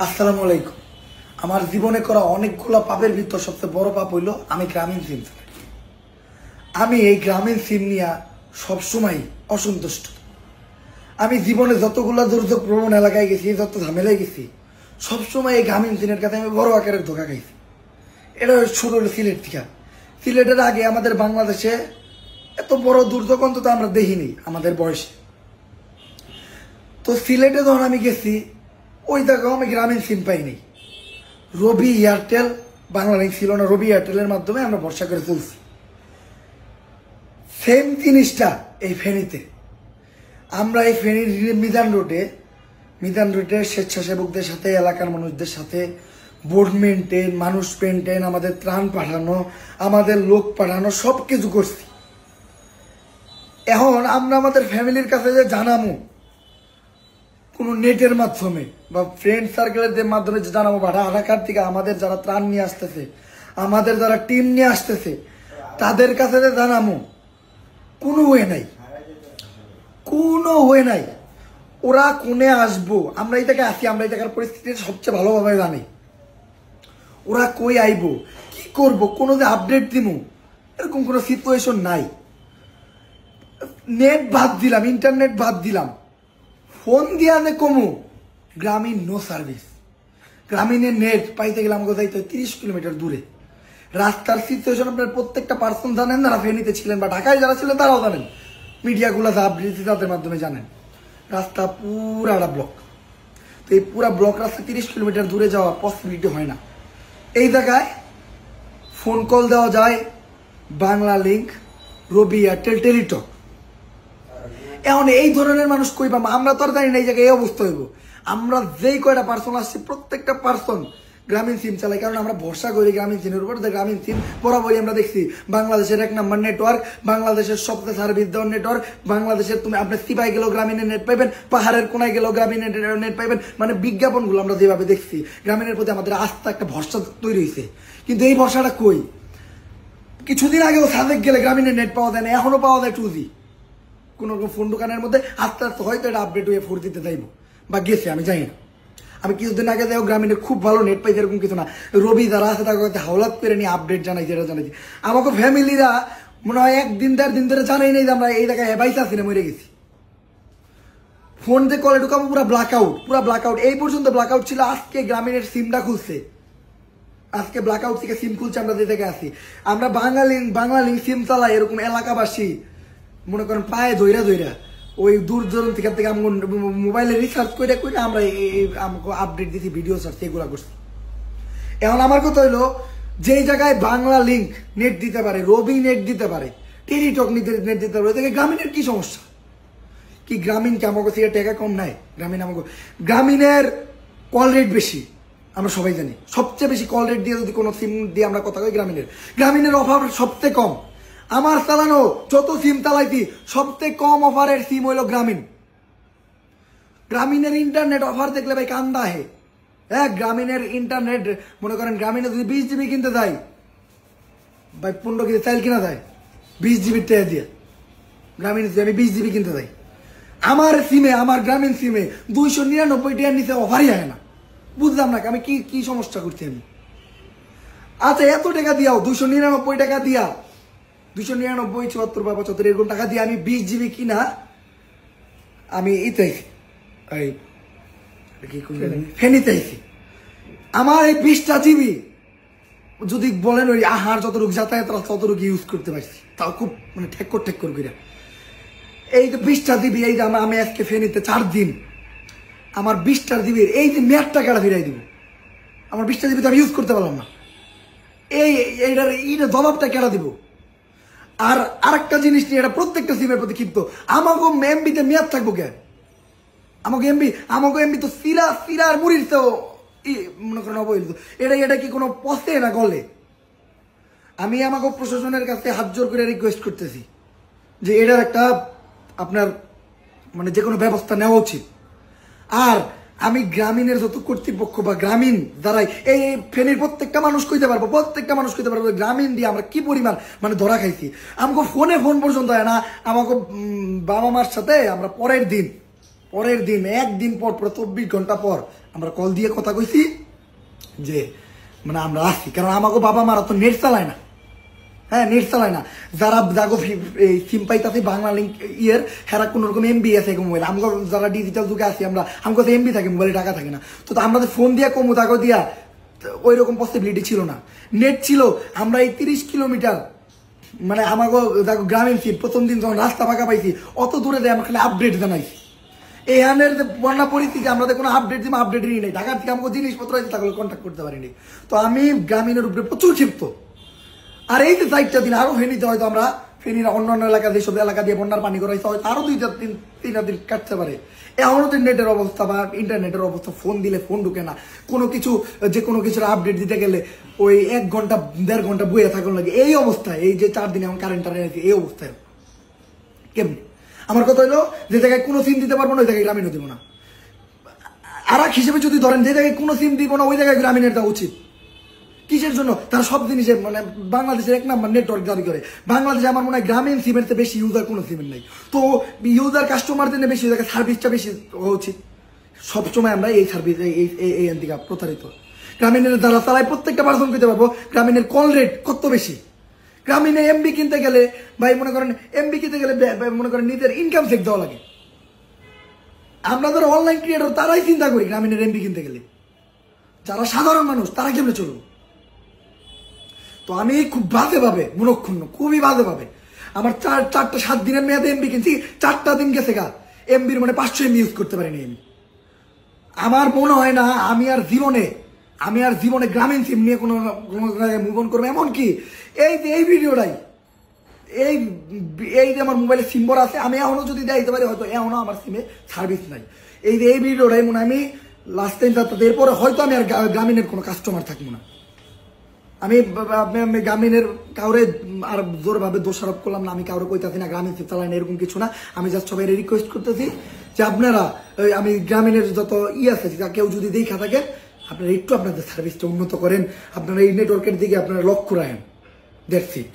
আসসালামু আলাইকুম। আমার জীবনে করা অনেকগুলো পাপের ভিতর সবচেয়ে বড় পাপ হইল আমি গ্রামীণ সিম চালাই। আমি এই গ্রামীণ সিম নিয়ে সবসময় অসন্তুষ্ট। আমি জীবনে যতগুলো দুর্যোগ প্রবণ এলাকায় গেছি, যত ঝামেলায় গেছি, সবসময় এই গ্রামীণ সিমের কাছে আমি বড় আকারের ধোকা খাইছি। এটা শুরু হলো সিলেট থেকে। সিলেটের আগে আমাদের বাংলাদেশে এত বড় দুর্যোগ অন্তত আমরা দেখিনি আমাদের বয়সে। তো সিলেটে যখন আমি গেছি ওই জায়গাও আমি গ্রামীণ সিম পাইনি। রবি এয়ারটেল, বাংলা লিঙ্ক ছিল না, রবি এয়ারটেলের মাধ্যমে আমরা ভরসা করে চলছি। সেম জিনিসটা এই ফেনীতে। আমরা এই ফেনীর মিজান রোডে স্বেচ্ছাসেবকদের সাথে, এলাকার মানুষদের সাথে বোর্ড মেনটেন, মানুষ মেনটেন, আমাদের ত্রাণ পাঠানো, আমাদের লোক পাঠানো সব কিছু করছি। এখন আমরা আমাদের ফ্যামিলির কাছে যে জানামো কোনো নেটের মাধ্যমে বা ফ্রেন্ড সার্কেলের মাধ্যমে যে জানাবো বা ঢাকার থেকে আমাদের যারা ত্রাণ নিয়ে আসতেছে, আমাদের যারা টিম নিয়ে আসতেছে, তাদের কাছে যে জানাবো কোনো ওয়ে নাই। ওরা কোনে আসবো, আমরা এই জায়গায় আসি, আমরা এই জায়গার পরিস্থিতি সবচেয়ে ভালোভাবে জানি। ওরা কই আইবো, কি করব, কোনো যে আপডেট দিব এরকম কোনো সিচুয়েশন নাই। নেট বাদ দিলাম, ইন্টারনেট বাদ দিলাম, ফোন দিয়া নে কমু গ্রামীণ নো সার্ভিস। গ্রামীণের নেট পাইতে গেলে আমাকে যাইতে 30 কিলোমিটার দূরে। রাস্তার সিচুয়েশন আপনার প্রত্যেকটা পার্সন জানেন, যারা ফেনীতে ছিলেন বা ঢাকায় যারা ছিলেন তারাও জানেন, মিডিয়াগুলো যা আপডেট তাদের মাধ্যমে জানেন। রাস্তা পুরাটা ব্লক। তো এই পুরা ব্লক রাস্তা 30 কিলোমিটার দূরে যাওয়া পসিবিলিটি হয় না। এই জায়গায় ফোন কল দেওয়া যায় বাংলা লিঙ্ক, রবি এয়ারটেল, টেলিটক। এখন এই ধরনের মানুষ কই পাবো? আমরা তো আর জানি না এই জায়গায় এই অবস্থা হইব। আমরা যেই কয়টা পার্সন আসছি প্রত্যেকটা পার্সন গ্রামীণ সিম চালাই, কারণ আমরা ভরসা করি গ্রামীণ সিমের উপর। গ্রামীণ সিম বরাবরই আমরা দেখছি বাংলাদেশের 1 নম্বর নেটওয়ার্ক, বাংলাদেশের সবচেয়ে সার্ভিস দেওয়ার নেটওয়ার্ক। বাংলাদেশের তুমি আপনি সিপাই গেলেও গ্রামীণের নেট পাইবেন, পাহাড়ের কোনায় গেলেও গ্রামীণের নেট পাইবেন। মানে বিজ্ঞাপনগুলো আমরা যেভাবে দেখছি, গ্রামীণের প্রতি আমাদের আস্থা, একটা ভরসা তৈরি হয়েছে। কিন্তু এই ভরসাটা কই? কিছুদিন আগেও সাদেক গেলে গ্রামীণের নেট পাওয়া যায় না, এখনো পাওয়া যায় 2G। কোন ফোন দোকানের মধ্যে আস্তে আস্তে হয়তো এটা আপডেট হয়ে 4G তে যাইব বা গেছে, আমি জানি না। আমি কিছুদিন আগে যাই গ্রামীণে খুব ভালো নেট পাইছে, এরকম কিছু না। রবি যারা আছে তাকে হাওলাত করে নিয়ে আপডেট জানাইছে, এটা জানাইছি। আমাকে ফ্যামিলিরা মনে হয় 1 দিন 1.5 দিন ধরে জানাই নাই যে আমরা এই জায়গায় বাইসা আছি না, মরে গেছি। ফোন দিয়ে কলে ঢুকাবো পুরা ব্ল্যাক আউট। এই পর্যন্ত ব্ল্যাক আউট ছিল। আজকে গ্রামীণের সিমটা খুলছে, আজকে ব্ল্যাক আউট থেকে সিম খুলছে। আমরা যে জায়গায় আছি, আমরা বাংলা লিঙ্ক সিম চালাই, এরকম এলাকাবাসী মনে করেন পায়ে ধইরা ওই দূর দূরান্ত থেকে মোবাইলে রিসার্চ করে আমরা আমাকে আপডেট দিচ্ছি, ভিডিও সার্চ এগুলা করছি। এখন আমার কথা হইলো, যেই জায়গায় বাংলা লিঙ্ক নেট দিতে পারে, রবি নেট দিতে পারে, টেলিটক নেট দিতে পারে, ওই গ্রামীণের কি সমস্যা? কি গ্রামীণ কি আমাকে থেকে টাকা কম নাই? গ্রামীণের কল রেট বেশি, আমরা সবাই জানি। সবচেয়ে বেশি কল রেট দিয়ে যদি কোনো সিম দিয়ে আমরা কথা কই, গ্রামীণের অফার সবচেয়ে কম। আমার চালানো যত সিম চালাইছি সবচেয়ে কম অফারের সিম হইল গ্রামীণের ইন্টারনেট অফার দেখলে ভাই কান্দা হে। হ্যাঁ, গ্রামীণের ইন্টারনেট মনে করেন গ্রামীণে যদি 20 GB কিনতে যাই ভাই 15 কেজি চাইল কিনা যায় 20 GB টাকা দিয়ে। গ্রামীণে যদি আমি 20 GB কিনতে যাই, আমার সিমে, আমার গ্রামীণ সিমে 299 টাকার নিচে অফারই হয় না। বুঝলাম না আমি কি সমস্যা করছি আমি। আচ্ছা, এত টাকা দিয়াও 299 টাকা দিয়া 299, 74 বা 75 এরকম টাকা দিয়ে আমি 20 GB কিনা আমি ফেনীতে আইছি। আমার এই 20টা GB যদি বলেন ওই আহার যতটুকু যাতায়াত ততটুকু ইউজ করতে পারছি, তাও খুব মানে ঠেক্কর করে। এই যে 20টা GB, এই যে আমি আজকে ফেনীতে 4 দিন, আমার 20টা GB এই যে মেয়াদটা কেটে ফিরাই দিব। আমার 20টা GB তো আমি ইউজ করতে পারলাম না। এইটার জবাবটা কেটে দিব। আর আরেকটা জিনিস নিয়ে, এটা প্রত্যেকটা সিমের প্রতি ক্ষিপ্ত, আমাকে এমবিতে মেয়াদ থাকবো কে? আমাকে এমবি তো সিরার মুড়ির তো মনে করেন অবহেলিত। এটা কি কোনো পথে না গলে? আমি আমাকে প্রশাসনের কাছে হাত জোর করে রিকোয়েস্ট করতেছি যে এটার একটা আপনার মানে যে কোনো ব্যবস্থা নেওয়া উচিত। আর আমি গ্রামীণের যত কর্তৃপক্ষ বা গ্রামীণ যারাই এই ফেনীর প্রত্যেকটা মানুষ কইতে পারবো গ্রামীণ দিয়ে আমরা কি পরিমাণ মানে ধরা খাইছি। আমাকে ফোন পর্যন্ত হয় না। আমাকে বাবা মার সাথে আমরা পরের দিন 1 দিন পর 24 ঘন্টা পর আমরা কল দিয়ে কথা কইছি যে মানে আমরা আসছি, কারণ আমাকে বাবা মারা তো নেট চালায় না। হ্যাঁ, নেট চালায় না। যারা যাগো সিম পাইতাছি বাংলা লিঙ্ক ইয়ের, হেরা কোন রকম এমবি আছে মোবাইল। আমাকে যারা ডিজিটাল যুগে আছি আমরা, আমাকে এমবি থাকে, মোবাইলে টাকা থাকে না। তো আমরা ফোন দিয়া কমু তাকে দিয়া ওই রকম পসিবিলিটি ছিল না। নেট ছিল, আমরা এই 30 কিলোমিটার মানে আমাকে দেখো গ্রামীণ সিম প্রথম দিন যখন রাস্তা ফাঁকা পাইছি, অত দূরে দেয় আমরা খালি আপডেট জানাইছি। এই হানের বন্যা পরিস্থিতি আমরা কোনো আপডেট দিব, আপডেটই নেই। ঢাকার থেকে আমাকে জিনিসপত্র আছে তাহলে কন্ট্যাক্ট করতে পারিনি। তো আমি গ্রামীণের উপরে প্রচুর ক্ষিপ্ত। আর এই যে 4টা দিন আরো ফেনীতে হয়তো আমরা ফেনীর অন্যান্য এলাকা যেসব এলাকা দিয়ে বন্যার পানি করাইছে হয়তো আরো 2-3 দিন কাটতে পারে। এখনো তো নেটের অবস্থা বা ইন্টারনেটের অবস্থা, ফোন দিলে ফোন ঢুকে না। কোনো কিছু যে কোনো কিছুর আপডেট দিতে গেলে ওই 1 ঘন্টা 1.5 ঘন্টা বইয়ে থাকার লাগে। এই অবস্থায় এই যে 4 দিনে এখন কারেন্ট আছে, এই অবস্থায় কেমনি? আমার কথা হলো যে জায়গায় কোনো সিম দিতে পারবো না ওই জায়গায় গ্রামীণও দিব না। আর এক হিসেবে যদি ধরেন যে জায়গায় কোনো সিম দিব না ওই জায়গায় গ্রামীণের দেওয়া উচিত। কিসের জন্য? তারা সব জিনিসে মানে বাংলাদেশের 1 নম্বর নেটওয়ার্ক জারি করে। বাংলাদেশে আমার মনে হয় গ্রামীণ সিমের চেয়ে বেশি ইউজার কোনো সিমের নাই। তো ইউজার কাস্টমারদের বেশি সার্ভিসটা বেশি হওয়া উচিত। সবসময় আমরা এই সার্ভিস এই দিকে প্রতারিত। গ্রামীণের যারা চালায় প্রত্যেকটা পার্সন পেতে পারবো গ্রামীণের কল রেট কত বেশি। গ্রামীণে এমবি কিনতে গেলে ভাই মনে করেন এমবি কিনতে গেলে মনে করেন নিজের ইনকাম চেক দেওয়া লাগে। আমরা যারা অনলাইন ক্রিয়েটর তারাই চিন্তা করি গ্রামীণের এমবি কিনতে গেলে। যারা সাধারণ মানুষ তারা কেমনে চলুন? তো আমি খুব বাজে ভাবে মনক্ষুণ্ণ, খুবই বাজে ভাবে। আমার 4-7 দিনের মেয়াদে এমবি কিনছি, 4টা দিন গেছে গা এমবির মানে 500 এমবি ইউজ করতে পারিনি আমি। আমার মনে হয় না আমি আর জীবনে গ্রামীণ সিম নিয়ে কোনো জায়গায় মুভ অন করবো। এমনকি এই ভিডিওটাই এই যে আমার মোবাইলে সিম ভরা আছে, আমি এখনো যদি দিতে পারি হয়তো এখনো আমার সিমে সার্ভিস নাই। এই ভিডিওটাই মনে আমি লাস্ট টাইম যাতে এরপরে হয়তো আমি আর গ্রামীণের কোনো কাস্টমার থাকবো না। আমি গ্রামীণের কাউরে আর জোরভাবে দোষারোপ করলাম না, আমি কাউরে কইতাছি না গ্রামীণ সিম চালাই না, এরকম কিছু না। আমি জাস্ট সবাই রিকোয়েস্ট করতেছি যে আপনারা আমি গ্রামীণের যত আছে কেউ যদি দেখা থাকেন আপনারা একটু আপনাদের সার্ভিসটা উন্নত করেন, আপনারা এই নেটওয়ার্কের দিকে আপনারা লক্ষ্য রাখেন। That's it.